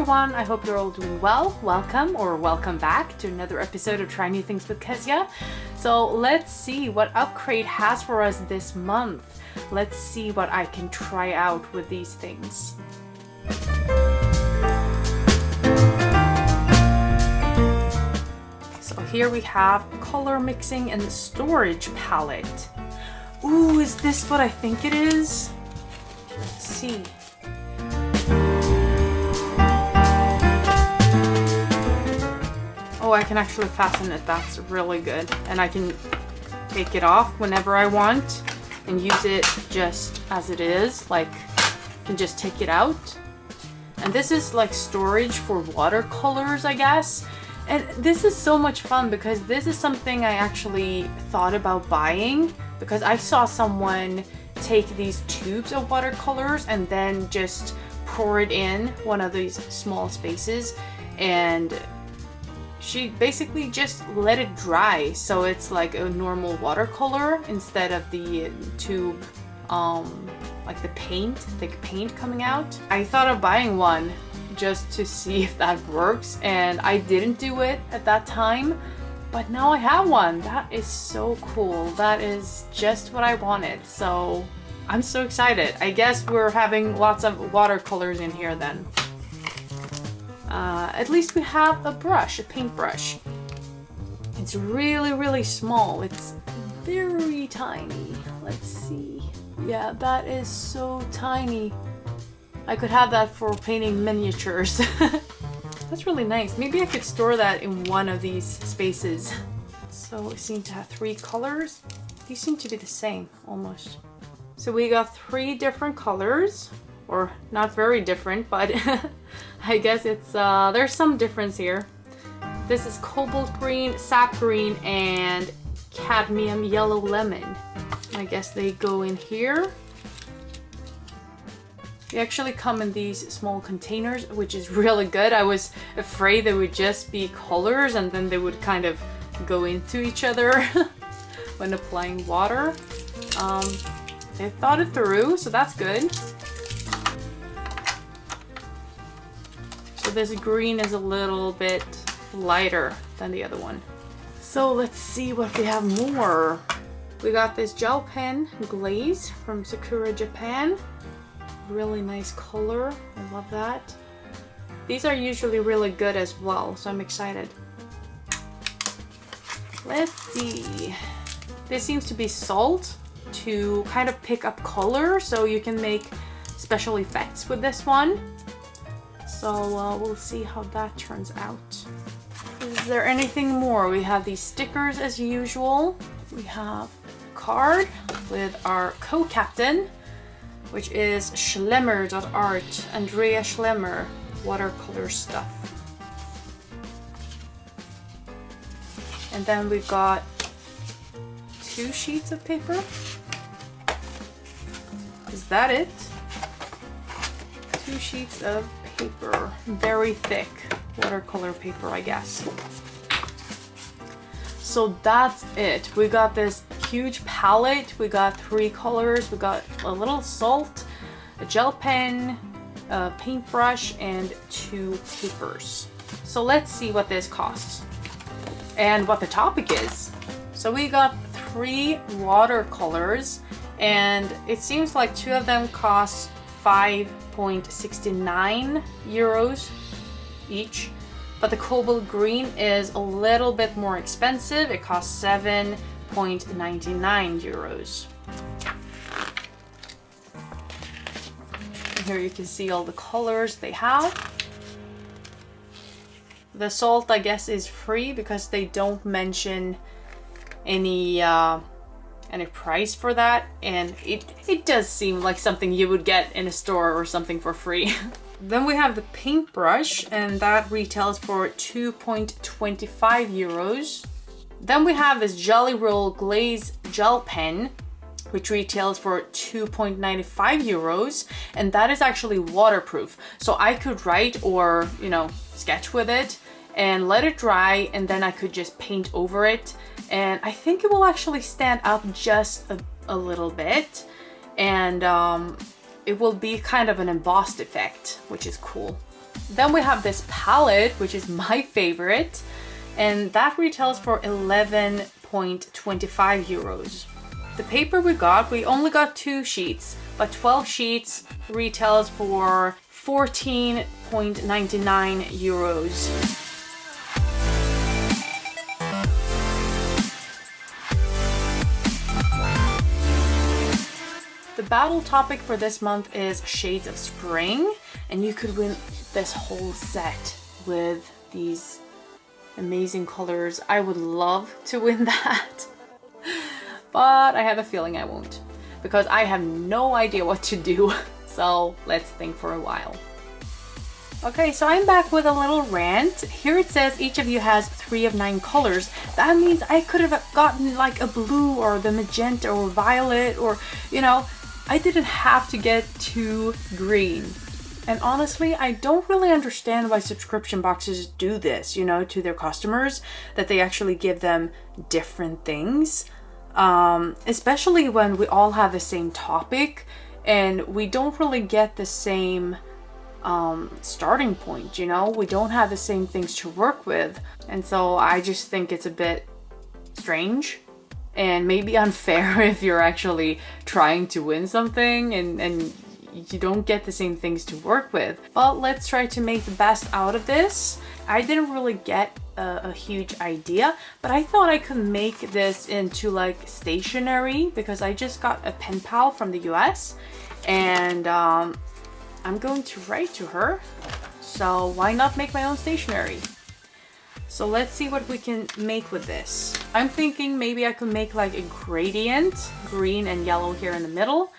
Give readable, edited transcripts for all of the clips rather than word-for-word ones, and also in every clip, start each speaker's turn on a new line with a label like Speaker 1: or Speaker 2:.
Speaker 1: everyone, I hope you're all doing well. Welcome or welcome back to another episode of Try New Things with Kezia. So let's see what Upcrate has for us this month. Let's see what I can try out with these things. So here we have color mixing and storage palette. Ooh, is this what I think it is? Let's see. Oh, I can actually fasten it. That's really good. And I can take it off whenever I want and use it just as it is. Like, I can just take it out. And this is like storage for watercolors, I guess. And this is so much fun because this is something I actually thought about buying because I saw someone take these tubes of watercolors and then just pour it in one of these small spaces, and she basically just let it dry, so it's like a normal watercolor instead of the tube, like the paint, thick paint coming out. I thought of buying one just to see if that works, and I didn't do it at that time, but now I have one. That is so cool. That is just what I wanted, so I'm so excited. I guess we're having lots of watercolors in here then. At least we have a brush, a paintbrush. It's really, really small. It's very tiny. Let's see. Yeah, that is so tiny. I could have that for painting miniatures. That's really nice. Maybe I could store that in one of these spaces. So we seem to have 3 colors. These seem to be the same, almost. So we got 3 different colors. Or not very different, but I guess it's there's some difference here. This is cobalt green, sap green, and cadmium yellow lemon. I guess they go in here. They actually come in these small containers, which is really good. I was afraid they would just be colors and then they would kind of go into each other when applying water. They thought it through, so that's good. So this green is a little bit lighter than the other one. So let's see what we have more. We got this gel pen glaze from Sakura, Japan. Really nice color. I love that. These are usually really good as well, so I'm excited. Let's see. This seems to be salt to kind of pick up color, so you can make special effects with this one. So we'll see how that turns out. Is there anything more? We have these stickers as usual. We have a card with our co-captain, which is Schlemmer.art, Andrea Schlemmer, watercolor stuff. And then we've got 2 sheets of paper. Is that it? 2 sheets of paper, very thick watercolor paper, I guess. So that's it. We got this huge palette. We got 3 colors. We got a little salt, a gel pen, a paintbrush, and 2 papers. So let's see what this costs and what the topic is. So we got 3 watercolors, and it seems like 2 of them cost 5.69 euros each, but the cobalt green is a little bit more expensive. It costs 7.99 euros. And here you can see all the colors they have. The salt, I guess, is free because they don't mention any price for that, and it does seem like something you would get in a store or something for free. Then we have the paintbrush, and that retails for 2.25 euros. Then we have this Jelly Roll Glaze gel pen, which retails for 2.95 euros, and that is actually waterproof. So I could write or, sketch with it and let it dry, and then I could just paint over it. And I think it will actually stand up just a little bit, and it will be kind of an embossed effect, which is cool. Then we have this palette, which is my favorite, and that retails for 11.25 euros. The paper we only got 2 sheets, but 12 sheets retails for 14.99 euros. The battle topic for this month is Shades of Spring, and you could win this whole set with these amazing colors. I would love to win that, but I have a feeling I won't because I have no idea what to do. So let's think for a while. Okay, so I'm back with a little rant. Here it says each of you has 3 of 9 colors. That means I could have gotten like a blue or the magenta or violet, or, you know, I didn't have to get 2 greens. And honestly, I don't really understand why subscription boxes do this, you know, to their customers, that they actually give them different things. Especially when we all have the same topic and we don't really get the same starting point, you know, we don't have the same things to work with. And so I just think it's a bit strange and maybe unfair if you're actually trying to win something and you don't get the same things to work with. But let's try to make the best out of this. I didn't really get a huge idea, but I thought I could make this into like stationery because I just got a pen pal from the US and I'm going to write to her. So why not make my own stationery? So let's see what we can make with this. I'm thinking maybe I could make like a gradient, green and yellow here in the middle.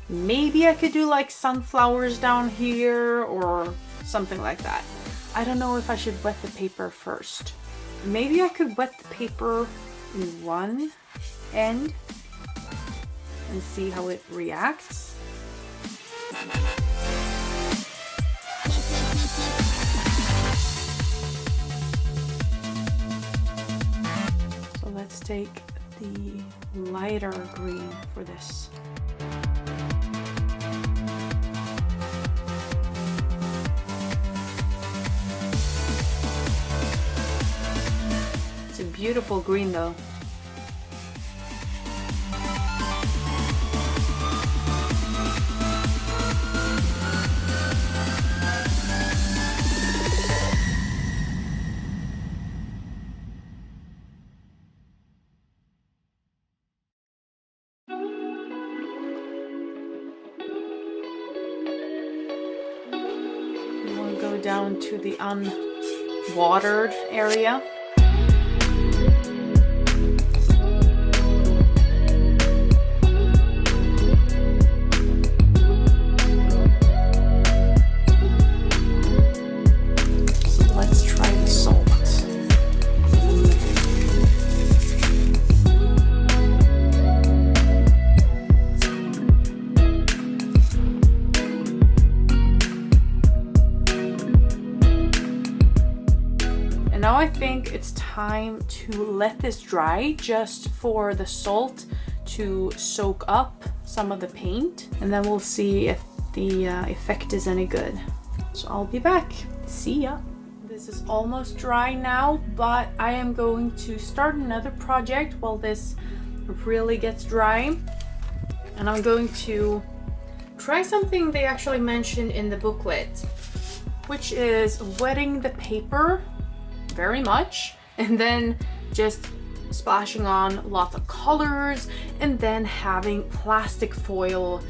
Speaker 1: Maybe I could do like sunflowers down here or something like that. I don't know if I should wet the paper first. Maybe I could wet the paper in one end and see how it reacts. So let's take the lighter green for this. It's a beautiful green though. Down to the unwatered area. So let's try the salt. Now I think it's time to let this dry just for the salt to soak up some of the paint, and then we'll see if the effect is any good. So I'll be back. See ya. This is almost dry now, but I am going to start another project while this really gets dry. And I'm going to try something they actually mentioned in the booklet, which is wetting the paper very much and then just splashing on lots of colors and then having plastic foil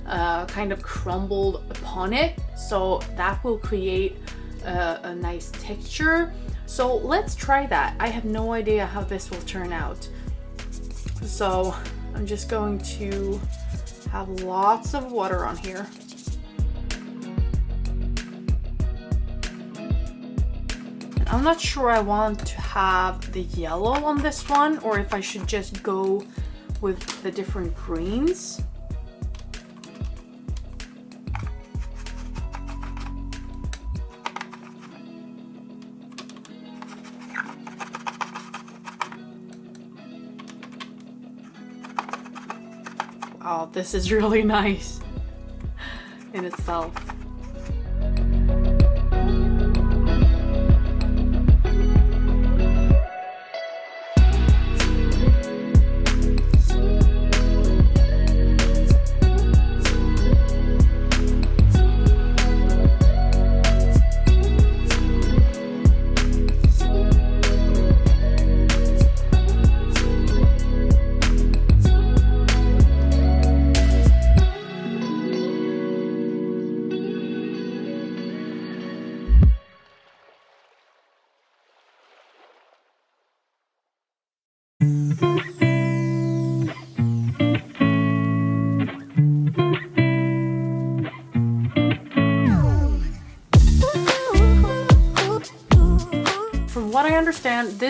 Speaker 1: kind of crumbled upon it, so that will create a nice texture. So let's try that. I have no idea how this will turn out, so I'm just going to have lots of water on here. I'm not sure I want to have the yellow on this one or if I should just go with the different greens. Wow, this is really nice in itself.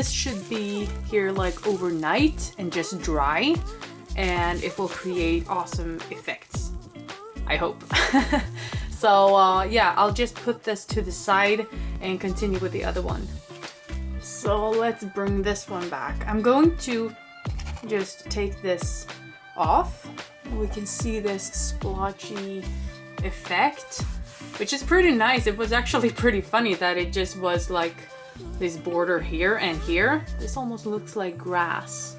Speaker 1: this should be here like overnight and just dry, and it will create awesome effects, I hope. So yeah, I'll just put this to the side and continue with the other one. So let's bring this one back. I'm going to just take this off. We can see this splotchy effect, which is pretty nice. It was actually pretty funny that it just was like this border here and here. This almost looks like grass.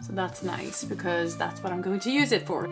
Speaker 1: So that's nice because that's what I'm going to use it for.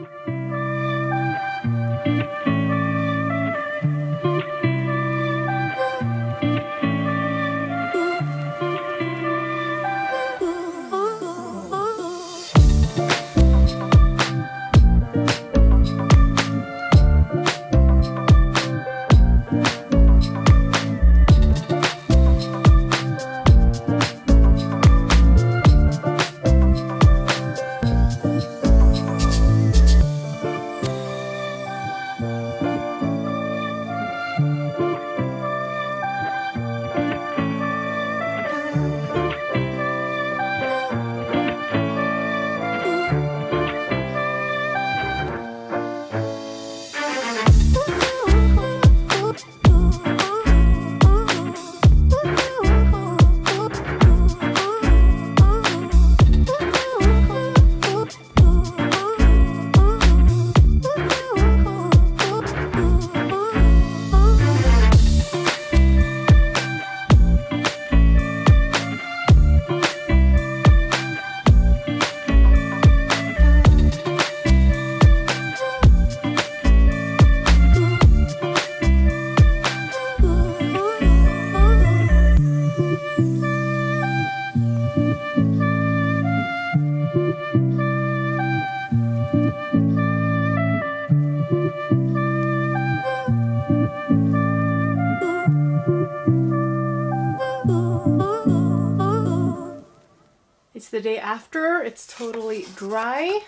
Speaker 1: It's the day after, it's totally dry,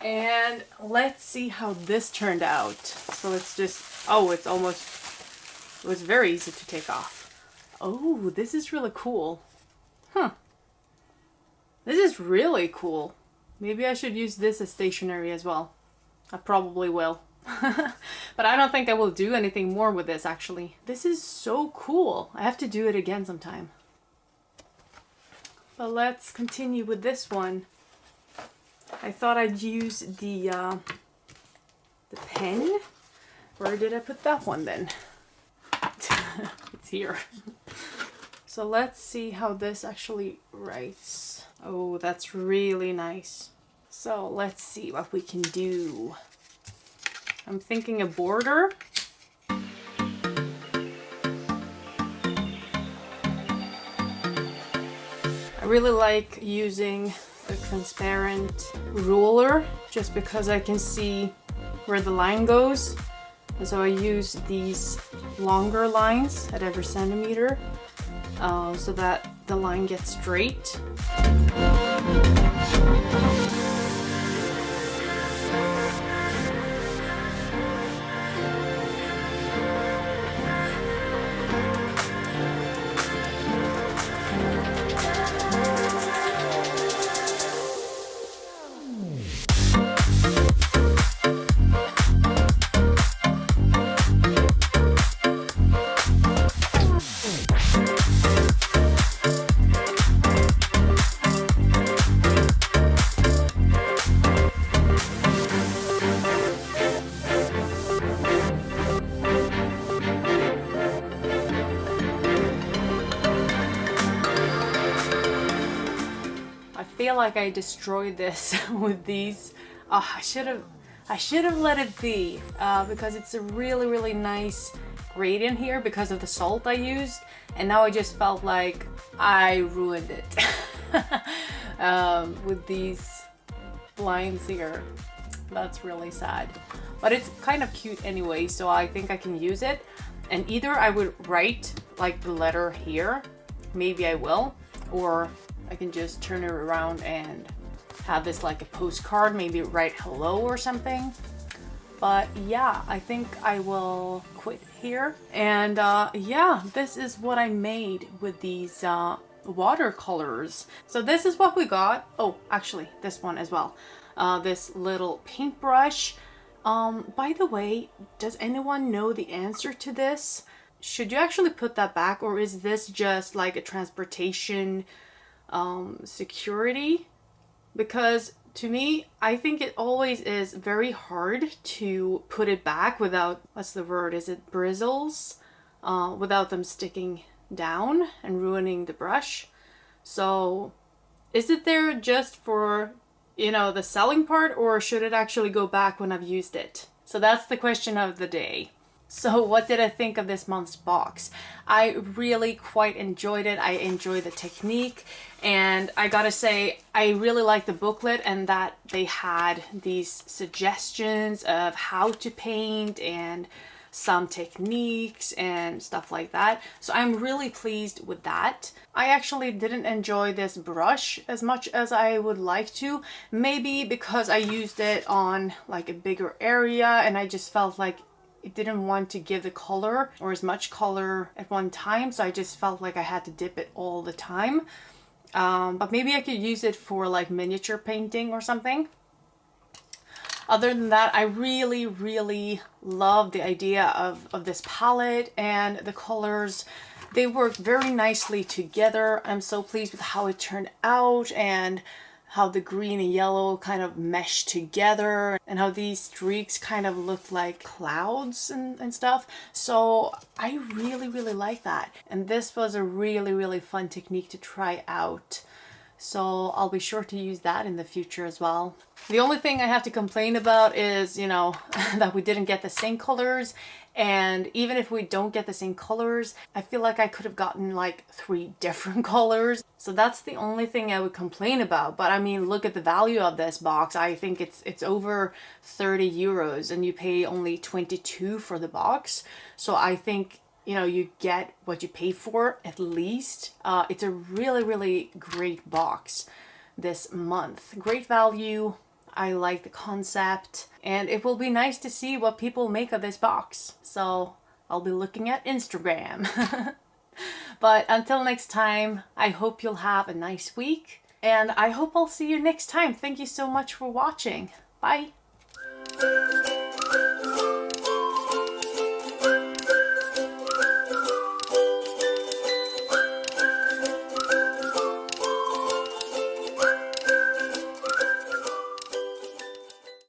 Speaker 1: and let's see how this turned out. So let's just, oh, it was very easy to take off. Oh, this is really cool. Huh. This is really cool. Maybe I should use this as stationery as well. I probably will. But I don't think I will do anything more with this actually. This is so cool. I have to do it again sometime. But let's continue with this one. I thought I'd use the pen. Where did I put that one then? It's here. So let's see how this actually writes. Oh, that's really nice. So let's see what we can do. I'm thinking a border. I really like using a transparent ruler just because I can see where the line goes. And so I use these longer lines at every centimeter so that the line gets straight. I feel like I destroyed this with these. I should have let it be because it's a really nice gradient here because of the salt I used, and now I just felt like I ruined it with these lines here. That's really sad, but it's kind of cute anyway, so I think I can use it. And either I would write like the letter here, maybe I will, or I can just turn it around and have this like a postcard, maybe write hello or something. But yeah, I think I will quit here. And yeah, this is what I made with these watercolors. So this is what we got. Oh, actually this one as well. This little paintbrush. By the way, does anyone know the answer to this? Should you actually put that back, or is this just like a transportation security? Because to me, I think it always is very hard to put it back without, what's the word, is it bristles? Without them sticking down and ruining the brush. So is it there just for, you know, the selling part, or should it actually go back when I've used it? So that's the question of the day. So what did I think of this month's box? I really quite enjoyed it. I enjoyed the technique, and I gotta say, I really like the booklet and that they had these suggestions of how to paint and some techniques and stuff like that. So I'm really pleased with that. I actually didn't enjoy this brush as much as I would like to, maybe because I used it on like a bigger area and I just felt like it didn't want to give the color or as much color at one time, so I just felt like I had to dip it all the time. But maybe I could use it for like miniature painting or something. Other than that, I really love the idea of this palette and the colors. They work very nicely together. I'm so pleased with how it turned out and how the green and yellow kind of meshed together and how these streaks kind of looked like clouds and stuff. So I really like that. And this was a really fun technique to try out. So I'll be sure to use that in the future as well. The only thing I have to complain about is, you know, that we didn't get the same colors. And even if we don't get the same colors, I feel like I could have gotten like 3 different colors. So that's the only thing I would complain about. But I mean, look at the value of this box. I think it's over 30 euros and you pay only 22 for the box. So I think, you know, you get what you pay for at least. It's a really great box this month. Great value. I like the concept, and it will be nice to see what people make of this box. So I'll be looking at Instagram. But until next time, I hope you'll have a nice week, and I hope I'll see you next time. Thank you so much for watching. Bye.